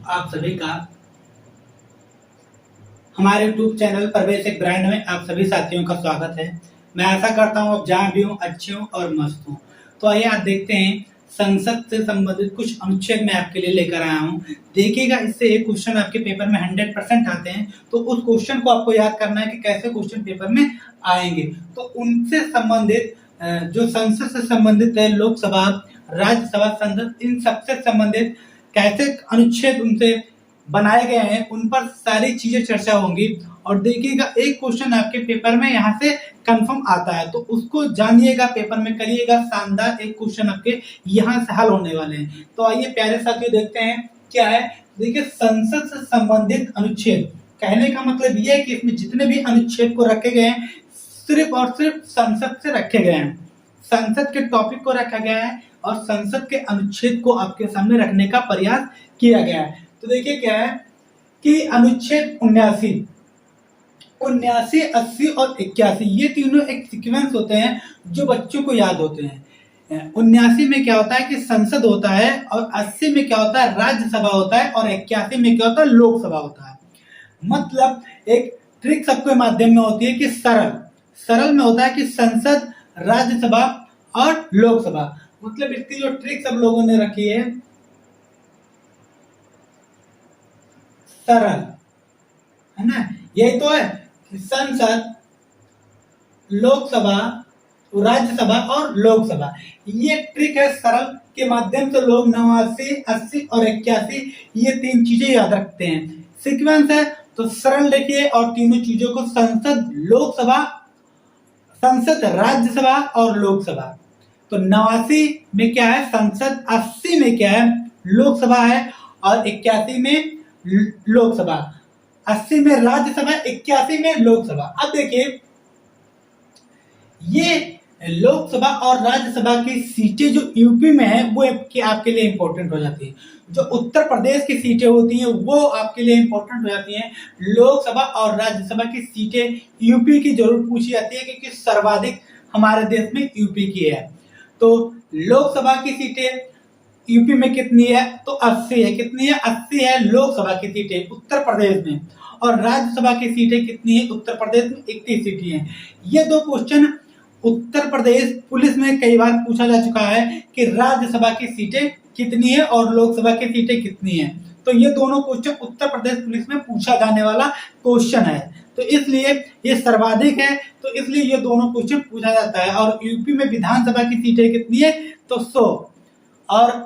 आप सभी का हमारे YouTube चैनल प्रवेश एक ब्रांड में आप सभी साथियों का स्वागत है। मैं आशा करता हूँ आप जहाँ भी हूँ अच्छे हूँ और मस्त हूँ। तो आइए आप देखते हैं संसद से संबंधित कुछ अनुच्छेद मैं आपके लिए लेकर आया हूँ। देखिएगा, इससे एक क्वेश्चन आपके पेपर में 100% आते हैं, तो उस क्वेश्चन को आपको याद करना है कि कैसे क्वेश्चन पेपर में आएंगे। तो उनसे संबंधित जो संसद से संबंधित है, लोकसभा, राज्यसभा, संसद, इन सबसे संबंधित कैसे अनुच्छेद उनसे बनाए गए हैं, उन पर सारी चीजें चर्चा होंगी। और देखिएगा, एक क्वेश्चन आपके पेपर में यहाँ से कंफर्म आता है, तो उसको जानिएगा, पेपर में करिएगा। शानदार एक क्वेश्चन आपके यहाँ से हल होने वाले हैं। तो आइए प्यारे साथियों देखते हैं क्या है। देखिए, संसद से संबंधित अनुच्छेद, कहने का मतलब यह है कि इसमें जितने भी अनुच्छेद को रखे गए हैं सिर्फ और सिर्फ संसद से रखे गए हैं, संसद के टॉपिक को रखा गया है और संसद के अनुच्छेद को आपके सामने रखने का प्रयास किया गया है। तो देखिए क्या है कि अनुच्छेद 79, 80 और 81, ये तीनों एक सीक्वेंस होते हैं जो बच्चों को याद होते हैं। 79 में क्या होता है कि संसद होता है, और 80 में क्या होता है, राज्यसभा होता है, और 81 में क्या होता है, लोकसभा होता है। मतलब एक ट्रिक सबके माध्यम में होती है कि सरल में होता है कि संसद, राज्यसभा और लोकसभा। मतलब इसकी जो ट्रिक सब लोगों ने रखी है, सरल, है ना, यही तो है कि संसद, लोकसभा, राज्यसभा और लोकसभा, ये ट्रिक है। सरल के माध्यम से लोग 89, 80 और 81 ये तीन चीजें याद रखते हैं। सीक्वेंस है तो सरल लिखिए और तीनों चीजों को, संसद, लोकसभा, संसद, राज्यसभा और लोकसभा। तो 89 में क्या है, संसद, 80 में क्या है, लोकसभा है, और 81 में लोकसभा, 80 में राज्यसभा, 81 में लोकसभा। अब देखिए, ये लोकसभा और राज्यसभा की सीटें जो यूपी में है वो आपके लिए इंपॉर्टेंट हो जाती है। जो उत्तर प्रदेश की सीटें होती हैं वो आपके लिए इंपॉर्टेंट हो जाती हैं। लोकसभा और राज्यसभा की सीटें यूपी की जरूर पूछी जाती है, क्योंकि सर्वाधिक हमारे देश में यूपी की है। तो लोकसभा की सीटें यूपी में कितनी है, तो 80 है। कितनी है, 80 है लोकसभा की सीटें उत्तर प्रदेश में, और राज्यसभा की सीटें कितनी है, उत्तर प्रदेश में 31 सीटें हैं। ये दो क्वेश्चन उत्तर प्रदेश पुलिस में कई बार पूछा जा चुका है कि राज्यसभा की सीटें कितनी है और लोकसभा की सीटें कितनी है। तो ये दोनों क्वेश्चन उत्तर प्रदेश पुलिस में पूछा जाने वाला क्वेश्चन है, तो इसलिए ये सर्वाधिक है, तो इसलिए ये दोनों क्वेश्चन पूछा जाता है। और यूपी में विधानसभा की सीटें कितनी है, तो 100, और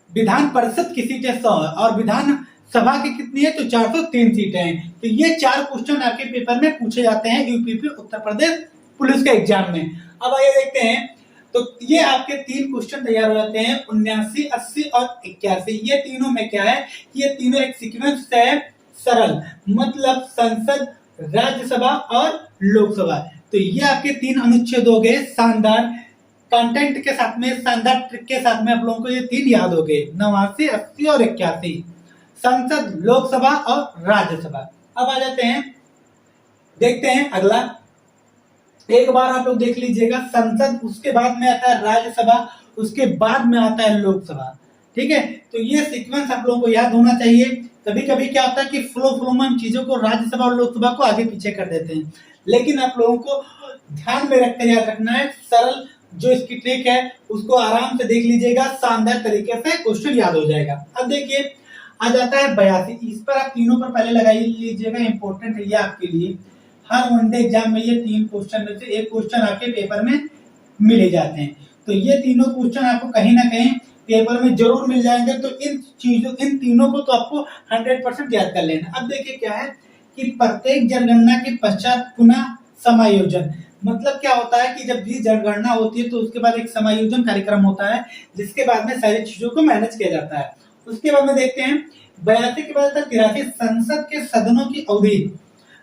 विधान परिषद की सीटें 100 है, और विधान सभा की कितनी है, तो 403 सीटें हैं। तो ये 4 क्वेश्चन आपके पेपर में पूछे जाते हैं यूपी उत्तर प्रदेश पुलिस के एग्जाम में। अब आइए देखते हैं, तो ये आपके 3 क्वेश्चन तैयार हो जाते हैं, 79, 80 और 81। ये तीनों में क्या है, ये तीनों एक सीक्वेंस है, सरल, मतलब संसद, राज्यसभा और लोकसभा। तो ये आपके 3 अनुच्छेद हो गए। शानदार कंटेंट के साथ में, शानदार ट्रिक के साथ में आप लोगों को ये 3 याद हो गए, 89, 80 और 81, संसद, लोकसभा और राज्यसभा। अब आ जाते हैं, देखते हैं अगला। एक बार आप लोग देख लीजिएगा, संसद, उसके बाद में आता है राज्यसभा, उसके बाद में आता है लोकसभा। ठीक है, तो ये सीक्वेंस आप लोगों को याद होना चाहिए। कभी कभी क्या होता है कि फ्लो में हम चीजों को, राज्यसभा और लोकसभा को आगे पीछे कर देते हैं, लेकिन आप लोगों को ध्यान में रखकर याद रखना है। सरल जो इसकी ट्रिक है उसको आराम से देख लीजिएगा, शानदार तरीके से क्वेश्चन याद हो जाएगा। अब देखिए, आ जाता है 82। इस पर आप तीनों पर पहले लगा लीजिएगा, इंपॉर्टेंट है ये आपके लिए। हर वनडे एग्जाम में ये 3 क्वेश्चन में से एक क्वेश्चन आपके पेपर में मिले जाते हैं। तो ये तीनों क्वेश्चन आपको कहीं ना कहीं पेपर में जरूर मिल जाएंगे। तो इन तीनों को तो आपको 100% याद कर लेना। अब देखिए क्या है कि प्रत्येक जनगणना के पश्चात पुनः समायोजन, मतलब क्या होता है कि जब भी जनगणना होती है तो उसके बाद एक समायोजन कार्यक्रम होता है, जिसके बाद में सारी चीजों को मैनेज किया जाता है। उसके बाद में देखते हैं 82 के बाद 83, संसद के सदनों की अवधि।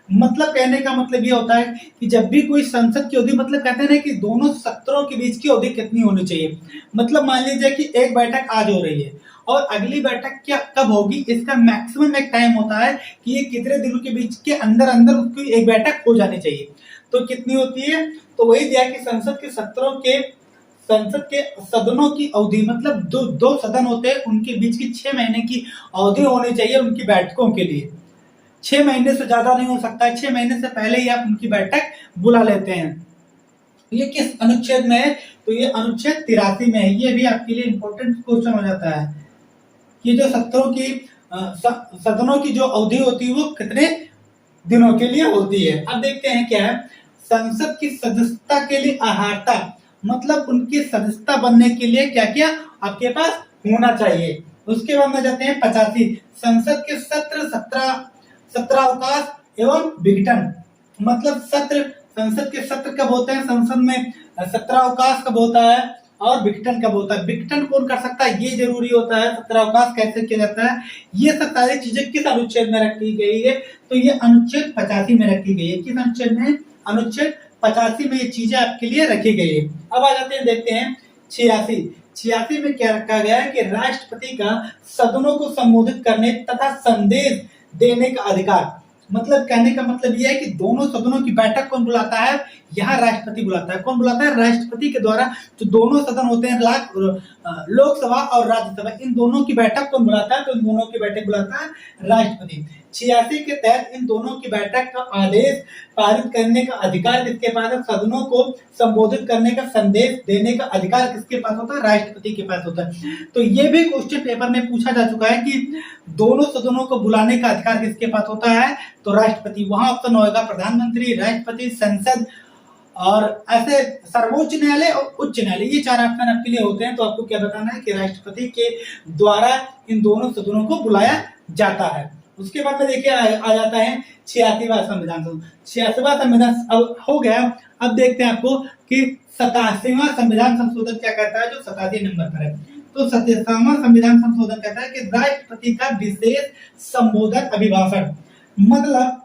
मतलब कहने का मतलब ये होता है कि जब भी कोई संसद की अवधि, मतलब कहते हैं कि दोनों सत्रों के बीच की अवधि कितनी होनी चाहिए। मतलब मान लीजिए कि एक बैठक आज हो रही है और अगली बैठक क्या कब होगी, इसका मैक्सिमम एक टाइम होता है कि ये कितने दिनों के बीच के अंदर उसकी एक बैठक हो जानी चाहिए। तो कितनी होती है, तो वही दिया कि संसद के सत्रों के संसद के सदनों की अवधि, मतलब दो सदन होते हैं, उनके बीच की 6 महीने की अवधि होनी चाहिए उनकी बैठकों के लिए। 6 महीने से ज्यादा नहीं हो सकता है, 6 महीने से पहले ही आप उनकी बैठक बुला लेते हैं। ये किस अनुच्छेद में है? तो ये अनुच्छेद 83 में है। ये भी आपके लिए इंपॉर्टेंट क्वेश्चन हो जाता है कि जो सत्रों की सदनों की जो अवधि होती है वो कितने दिनों के लिए होती है। अब देखते हैं क्या है। संसद की सदस्यता के लिए अर्हता, मतलब उनकी सदस्यता बनने के लिए क्या क्या आपके पास होना चाहिए। उसके बाद में जाते हैं 85, संसद के सत्र, 17 अवकाश एवं विघटन, मतलब संसद के सत्र कब होते हैं, संसद में 17 अवकाश कब होता है और विघटन कब होता है। विघटन कौन कर सकता है, ये जरूरी होता है। 17 अवकाश कैसे किया जाता है, ये सब सारी चीजें किस अनुच्छेद में रखी गई है, तो ये अनुच्छेद 85 में रखी गई है। किस अनुच्छेद में, अनुच्छेद 85 में ये चीजें आपके लिए रखी गई है। अब आ जाते हैं, देखते हैं 86 में क्या रखा गया है कि राष्ट्रपति का सदनों को संबोधित करने तथा संदेश देने का अधिकार। मतलब कहने का मतलब यह है कि दोनों सदनों की बैठक कौन बुलाता है, यहाँ राष्ट्रपति बुलाता है। कौन बुलाता है, राष्ट्रपति के द्वारा। जो दोनों सदन होते हैं, लोकसभा और राज्यसभा, इन दोनों की बैठक कौन बुलाता है, तो इन दोनों की बैठक बुलाता है राष्ट्रपति। 86 के तहत इन दोनों की बैठक का आदेश पारित करने का अधिकार किसके पास है, सदनों को संबोधित करने का संदेश देने का अधिकार किसके पास होता है, राष्ट्रपति के पास होता है। तो ये भी क्वेश्चन पेपर में पूछा जा चुका है कि दोनों सदनों को बुलाने का अधिकार किसके पास होता है, तो राष्ट्रपति। वहां ऑप्शन होगा प्रधानमंत्री, राष्ट्रपति, संसद और ऐसे सर्वोच्च न्यायालय और उच्च न्यायालय, ये 4 ऑप्शन आपके लिए होते हैं। तो आपको क्या बताना है कि राष्ट्रपति के द्वारा इन दोनों सदनों को बुलाया जाता है। उसके बाद में देखिए आ जाता है 86वां संविधान। 86वां संविधान अब हो गया। अब देखते हैं आपको कि 87वां संविधान संशोधन क्या कहता है, जो 87 नंबर पर है। तो 87वां संविधान संशोधन कहता है कि राष्ट्रपति का विशेष संबोधन अभिभाषण, मतलब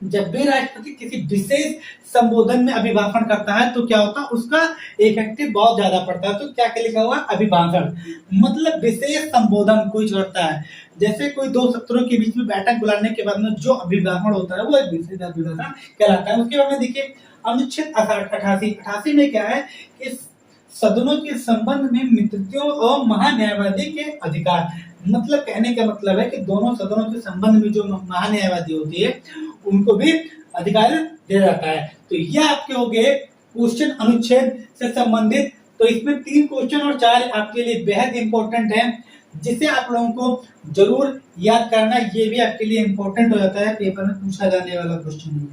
जब भी राष्ट्रपति किसी विशेष संबोधन में अभिभाषण करता है तो क्या होता है, उसका इफेक्टिव बहुत ज्यादा पड़ता है। तो क्या लिखा हुआ, अभिभाषण, मतलब विशेष संबोधन कोई करता है। जैसे कोई दो सत्रों के बीच में बैठक बुलाने के बाद में जो अभिभाषण होता है वो एक विशेष अभिभाषण कहलाता है। उसके बाद में देखिए अनुच्छेद 88 में क्या है कि सदनों के संबंध में मित्रत्व और महान्यायवादी के अधिकार, मतलब कहने का मतलब है कि दोनों सदनों के संबंध में जो महान्यायवादी होती है उनको भी अधिकार दिया जाता है। तो यह आपके हो गए क्वेश्चन अनुच्छेद से संबंधित। तो इसमें 3 क्वेश्चन और 4 आपके लिए बेहद इंपॉर्टेंट है, जिसे आप लोगों को जरूर याद करना। ये भी आपके लिए इंपॉर्टेंट हो जाता है, पेपर में पूछा जाने वाला क्वेश्चन है।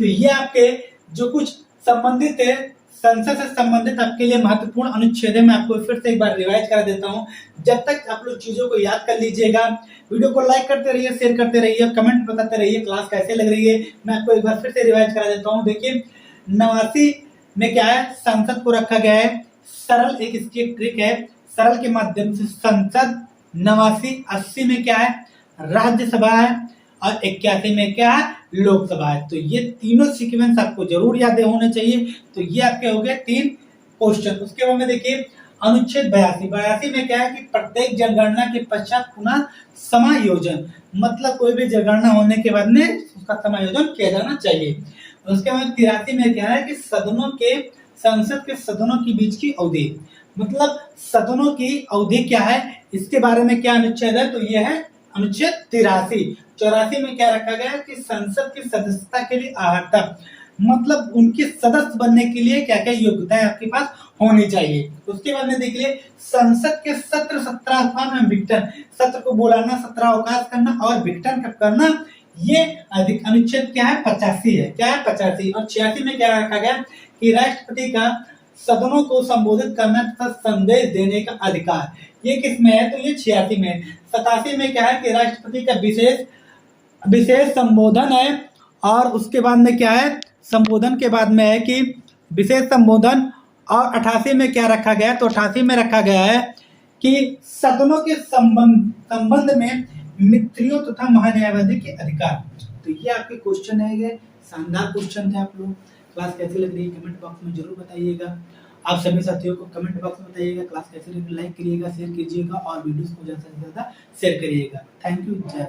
तो ये आपके जो कुछ संबंधित है, संसद से संबंधित आपके लिए महत्वपूर्ण अनुच्छेद है। मैं आपको फिर से एक बार रिवाइज करा देता हूँ। जब तक आप लोग चीजों को याद कर लीजिएगा, वीडियो को लाइक करते रहिए, शेयर करते रहिए, कमेंट बताते रहिए क्लास कैसे लग रही है। मैं आपको एक बार फिर से रिवाइज करा देता हूँ। देखिए 89 में क्या है, संसद को रखा गया है सरल, एक इसकी एक ट्रिक है, सरल के माध्यम से संसद। 89 80 में क्या है, राज्यसभा है, और 81 में क्या है, लोकसभा है। तो ये तीनों सीक्वेंस आपको जरूर याद होने चाहिए। तो ये आपके हो गए 3 क्वेश्चन। उसके बाद में देखिए अनुच्छेद 82 में क्या है कि प्रत्येक जनगणना के पश्चात पुनः समायोजन, मतलब कोई भी जनगणना होने के बाद में उसका समायोजन किया जाना चाहिए। उसके बाद 83 में क्या है कि संसद के सदनों के बीच की अवधि, मतलब सदनों की अवधि क्या है, इसके बारे में क्या अनुच्छेद है, तो यह है अनुच्छेद 83। 84 में क्या रखा गया है कि संसद की सदस्यता के लिए अर्हता, मतलब उनके सदस्य बनने के लिए क्या क्या योग्यताएं आपके पास होनी चाहिए। उसके बाद में देखिए संसद के सत्र 17 अवकाश में विघटन, सत्र को बुलाना, 17 अवकाश करना और विघटन कब करना, ये अधिक अनुच्छेद क्या है, 85 है। क्या है, 85। और 86 में क्या रखा गया कि राष्ट्रपति का सदनों को संबोधित करना तथा संदेश देने का अधिकार, ये किस में है, तो ये 86 में है। 87 में क्या है कि राष्ट्रपति का विशेष संबोधन है। और उसके बाद में क्या है, संबोधन के बाद में है कि विशेष संबोधन। और 88 में क्या रखा गया है, तो 88 में रखा गया है कि सदनों के संबंध में मित्रियों तथा महान्यायवादी के अधिकार। तो ये आपके क्वेश्चन है, ये शानदार क्वेश्चन थे। आप लोग क्लास कैसी लग रही है कमेंट बॉक्स में जरूर बताइएगा। आप सभी साथियों को कमेंट बॉक्स में बताइएगा क्लास कैसी लगी, लाइक करिएगा, शेयर कीजिएगा और वीडियोस को ज्यादा से ज्यादा शेयर करिएगा। Thank you. जय